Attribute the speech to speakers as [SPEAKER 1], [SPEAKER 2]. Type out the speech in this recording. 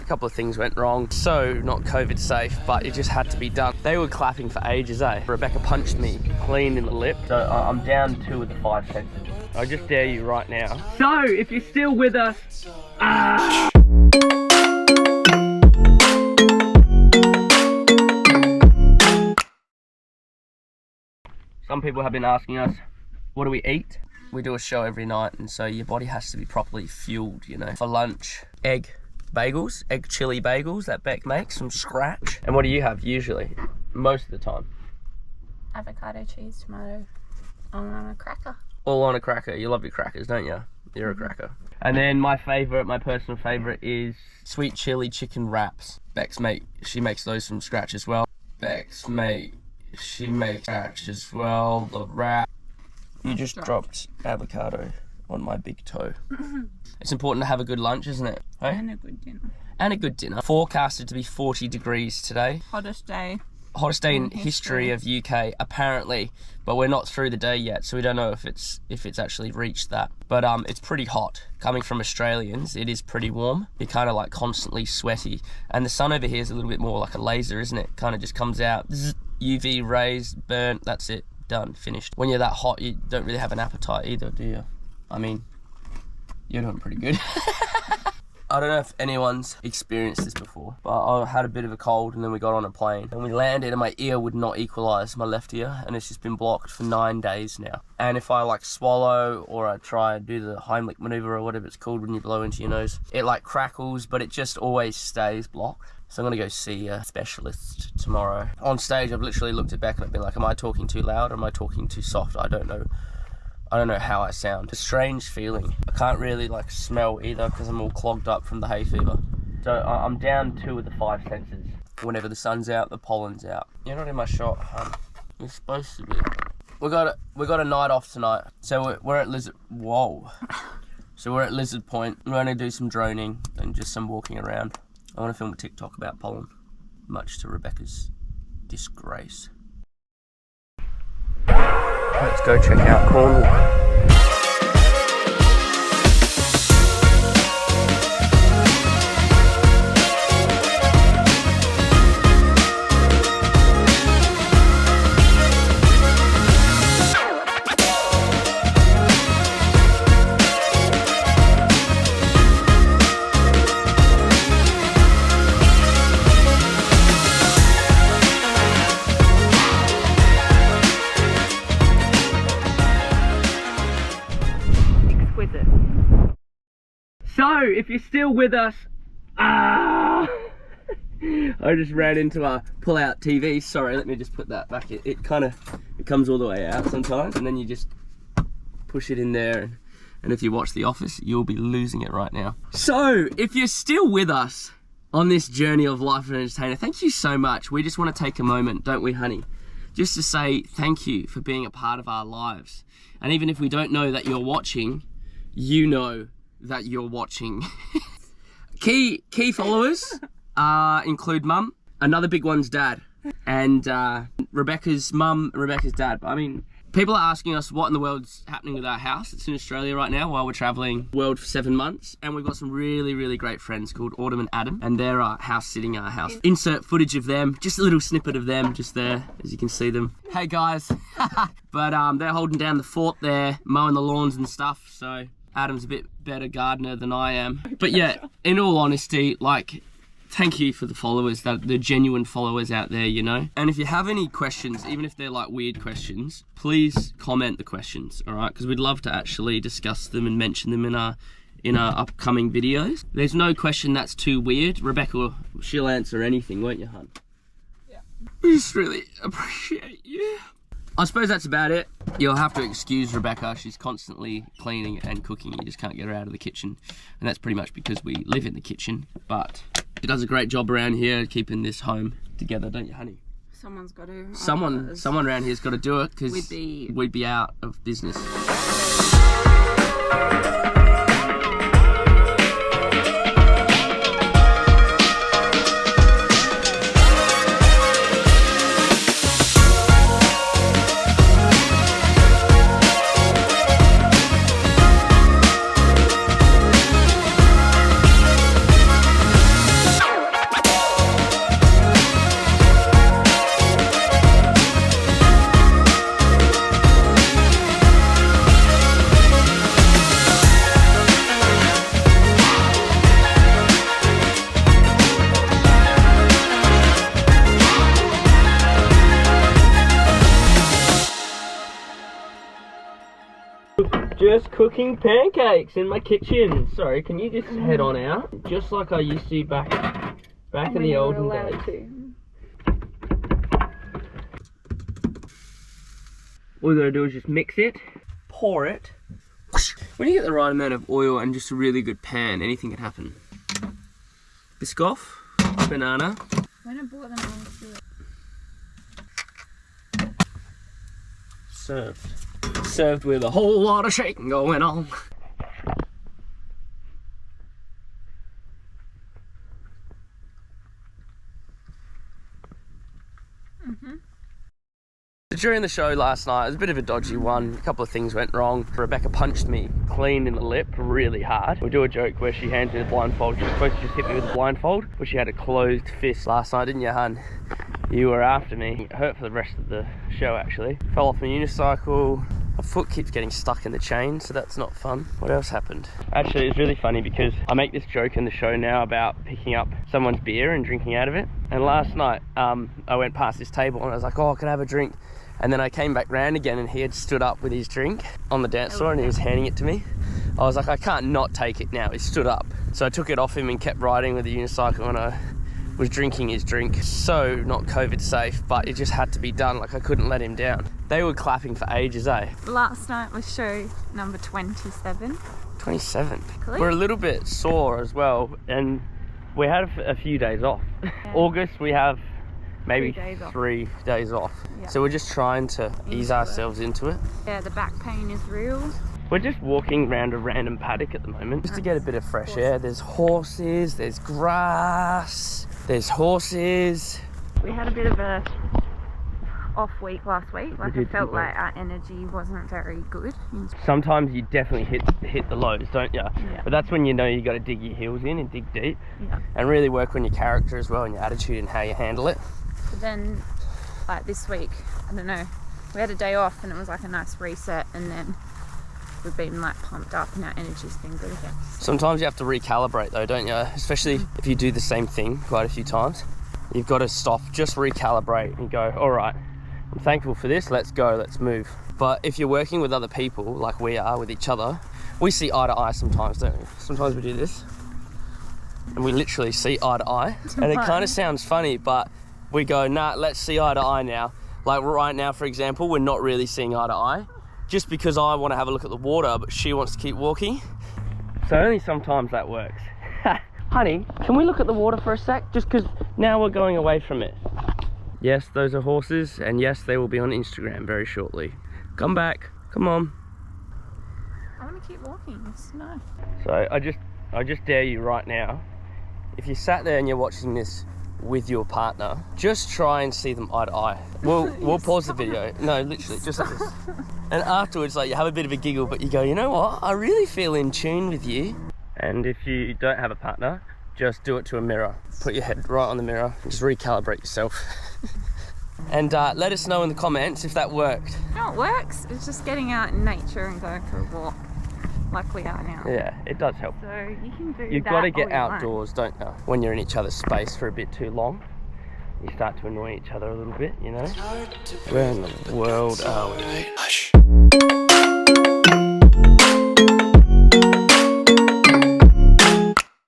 [SPEAKER 1] couple of things went wrong. So not COVID safe, but it just had to be done. They were clapping for ages, eh? Rebecca punched me clean in the lip. So I'm down 2 of the 5 senses. I just dare you right now. So if you're still with us, some people have been asking us, what do we eat? We do a show every night, and so your body has to be properly fueled, you know. For lunch, egg bagels, egg chili bagels that Beck makes from scratch. And what do you have usually, most of the time?
[SPEAKER 2] Avocado, cheese, tomato, on a cracker.
[SPEAKER 1] All on a cracker. You love your crackers, don't you? You're a cracker. And then my personal favourite is sweet chili chicken wraps. She makes those from scratch as well. She makes scratch as well, the wrap. You just dropped avocado on my big toe. It's important to have a good lunch, isn't it? Hey?
[SPEAKER 2] And a good dinner.
[SPEAKER 1] And a good dinner. Forecasted to be 40 degrees today.
[SPEAKER 2] Hottest day
[SPEAKER 1] In history of UK, apparently. But we're not through the day yet, so we don't know if it's actually reached that. But it's pretty hot. Coming from Australians, it is pretty warm. You're kind of like constantly sweaty. And the sun over here is a little bit more like a laser, isn't it? Kind of just comes out, zzz, UV rays, burnt, that's it. Done, finished. When you're that hot, you don't really have an appetite either, do you? I mean, you're doing pretty good. I don't know if anyone's experienced this before, but I had a bit of a cold and then we got on a plane and we landed and my ear would not equalise, my left ear, and it's just been blocked for 9 days now. And if I like swallow or I try and do the Heimlich manoeuvre or whatever it's called when you blow into your nose, it like crackles, but it just always stays blocked. So I'm gonna go see a specialist tomorrow. On stage, I've literally looked at Beck and I've been like, am I talking too loud or am I talking too soft? I don't know how I sound. It's a strange feeling. I can't really like smell either because I'm all clogged up from the hay fever. So I'm down 2 of the 5 senses. Whenever the sun's out, the pollen's out. You're not in my shot, hun. You're supposed to be. We got a night off tonight. So we're at Lizard. Whoa. So we're at Lizard Point. We're gonna do some droning and just some walking around. I want to film a TikTok about pollen, much to Rebecca's disgrace. Let's go check out Cornwall. So, if you're still with us, I just ran into a pull-out TV. Sorry, let me just put that back. It comes all the way out sometimes, and then you just push it in there. And if you watch The Office, you'll be losing it right now. So, if you're still with us on this journey of life as an entertainer, thank you so much. We just want to take a moment, don't we, honey? Just to say thank you for being a part of our lives. And even if we don't know that you're watching, you know that you're watching. Key followers include Mum, another big one's Dad, and Rebecca's mum, Rebecca's dad. But I mean, people are asking us what in the world's happening with our house. It's in Australia right now while we're traveling the world for 7 months, and we've got some really great friends called Autumn and Adam, and they're house sitting our house. Insert footage of them, just a little snippet of them just there as you can see them. Hey guys. But they're holding down the fort there, mowing the lawns and stuff, so Adam's a bit better gardener than I am. But yeah, in all honesty, like, thank you for the followers, the genuine followers out there, you know. And if you have any questions, even if they're like weird questions, please comment the questions, all right? Because we'd love to actually discuss them and mention them in our upcoming videos. There's no question that's too weird. Rebecca, she'll answer anything, won't you, hun? Yeah. We just really appreciate you. I suppose that's about it. You'll have to excuse Rebecca. She's constantly cleaning and cooking. You just can't get her out of the kitchen. And that's pretty much because we live in the kitchen. But she does a great job around here keeping this home together, don't you, honey?
[SPEAKER 2] Someone's got to.
[SPEAKER 1] Someone around here's got to do it because we'd be out of business. Just cooking pancakes in my kitchen. Sorry, can you just head on out? Just like I used to back in the olden days. All you gotta do is just mix it, pour it. When you get the right amount of oil and just a really good pan, anything can happen. Biscoff, banana.
[SPEAKER 2] When I bought them, I was doing
[SPEAKER 1] Served with a whole lot of shaking going on. During the show last night, it was a bit of a dodgy one. A couple of things went wrong. Rebecca punched me clean in the lip really hard. We do a joke where she hands me the blindfold. She was supposed to just hit me with a blindfold, but she had a closed fist last night, didn't you, hun? You were after me. It hurt for the rest of the show, actually. Fell off my unicycle. My foot keeps getting stuck in the chain, so that's not fun. What else happened? Actually, it's really funny because I make this joke in the show now about picking up someone's beer and drinking out of it. And last night, I went past this table and I was like, oh, can I have a drink? And then I came back round again and he had stood up with his drink on the dance floor and he was handing it to me. I was like, I can't not take it now. He stood up. So I took it off him and kept riding with the unicycle and I was drinking his drink. So not COVID safe, but it just had to be done. Like I couldn't let him down. They were clapping for ages, eh?
[SPEAKER 2] Last night was show number 27.
[SPEAKER 1] 27.
[SPEAKER 2] Cool.
[SPEAKER 1] We're a little bit sore as well and we had a few days off.
[SPEAKER 2] Yeah.
[SPEAKER 1] August we have maybe
[SPEAKER 2] 3 days off. Yeah.
[SPEAKER 1] So we're just trying to ease ourselves into it.
[SPEAKER 2] Yeah, the back pain is real.
[SPEAKER 1] We're just walking around a random paddock at the moment just to get a bit of fresh air. There's horses, there's grass, there's horses.
[SPEAKER 2] We had a bit of a off week last week. Like I felt like our energy wasn't very good.
[SPEAKER 1] Sometimes you definitely hit the lows, don't you?
[SPEAKER 2] Yeah.
[SPEAKER 1] But that's when you know you got to dig your heels in and dig deep.
[SPEAKER 2] Yeah.
[SPEAKER 1] And really work on your character as well and your attitude and how you handle it.
[SPEAKER 2] But then, like this week, I don't know, we had a day off and it was like a nice reset, and then we've been like pumped up and our energy's been good again.
[SPEAKER 1] Sometimes you have to recalibrate though, don't you? Especially if you do the same thing quite a few times. You've got to stop, just recalibrate and go, all right, I'm thankful for this, let's go, let's move. But if you're working with other people, like we are with each other, we see eye to eye sometimes, don't we? Sometimes we do this, and we literally see eye to eye. And it kind of sounds funny, but we go, nah, let's see eye to eye now. Like right now, for example, we're not really seeing eye to eye, just because I want to have a look at the water, but she wants to keep walking. So only sometimes that works. Honey, can we look at the water for a sec? Just because now we're going away from it. Yes, those are horses, and yes, they will be on Instagram very shortly. Come back, come on.
[SPEAKER 2] I want to keep walking, it's nice.
[SPEAKER 1] So I just dare you right now, if you sat there and you're watching this with your partner, just try and see them eye to eye. We'll pause the video. No, literally, just like this. And afterwards, like, you have a bit of a giggle, but you go, you know what? I really feel in tune with you. And if you don't have a partner, just do it to a mirror. Put your head right on the mirror and just recalibrate yourself. And let us know in the comments if that worked.
[SPEAKER 2] No, it works. It's just getting out in nature and going for a walk like we are now.
[SPEAKER 1] Yeah, it does help.
[SPEAKER 2] So you can do
[SPEAKER 1] You've got to get outdoors, don't you? When you're in each other's space for a bit too long, you start to annoy each other a little bit, you know? Where in the world are we?